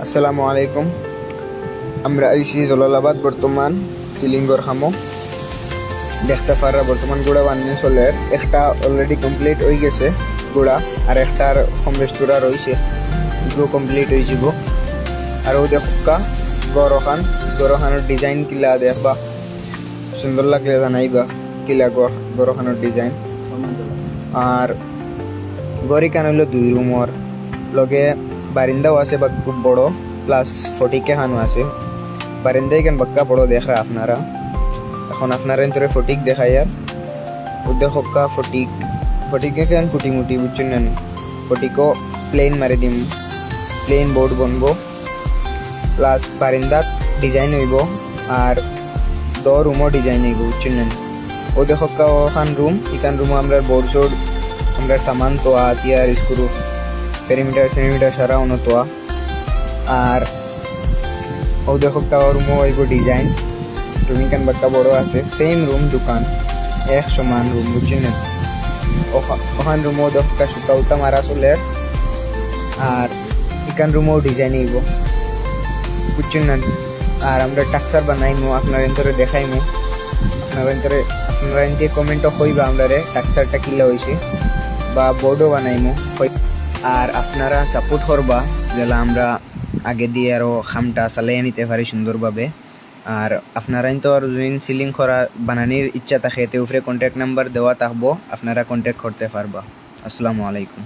আসসালামু আলাইকুম। আমরা আইসি জলালাবাদ বর্তমান সিলিংগর খামো দেখতে পারা বর্তমান গুড়া বানিয়ে চলের একটা অলরেডি কমপ্লিট হয়ে গেছে গুড়া, আর একটার কম রেস্টোরা রয়েছে, এগুলো কমপ্লিট হয়ে যাব। আরও দেখা গরখানোর ডিজাইন কিলা দেখবা, সুন্দর লাগলে জানাইবা কিলা গরখানোর ডিজাইন। আর গড়ি কান হইল 2 রুমর লগে বারিন্দাও আছে বা খুব বড়, প্লাস ফটিকে খানো আছে। বারিন্দাই কেন বাক্কা বড় দেখা আপনারা। এখন আপনারা এন্তরে ফটিক দেখাই, আর দেখা ফটিকে কেন কুটি মুটি বুঝছেন না, ফটিকও প্লেন মারি দিম, প্লেন বোর্ড বনবো, প্লাস বারিন্দাত ডিজাইন হইব, আর রুমও ডিজাইন হইব বুঝছেন না। ও দেখা ওখান রুম, এখান রুমও আমরা বোর্ড সোর্ড আমরা সামান তোয়া তিয়ার স্ক্রু পেরিমিটার সারা অন্য তোয়া। আর ও দেখো রুমও হইব ডিজাইন, রুম কান বাক্কা বড় আছে, সেম রুম দোকান এক সমান রুম বুঝছেন না। ওখান রুমও দেখা সুতা উতা মারা চলে, আর এখান রুমও ডিজাইন হইব বুঝছেন না। আর আমরা টাকচার বানাইমু, আপনার এন্তরে দেখাইমু, আপনারা এনতে কমেন্টও হইবা আমরা টাকচারটা কিলা হয়েছে, বা বোর্ডও বানাইমু। আর আপনারা সাপোর্ট করবা যেন আমরা আগে দিয়ে আরও খামটা চালাই নিতে পারি সুন্দরভাবে। আর আপনারা তো আর যদি সিলিং করা বানানির ইচ্ছা থাকে, তে উপরে কন্ট্যাক্ট নাম্বার দেওয়া থাকবো, আপনারা কন্ট্যাক্ট করতে পারবা। আসসালামু আলাইকুম।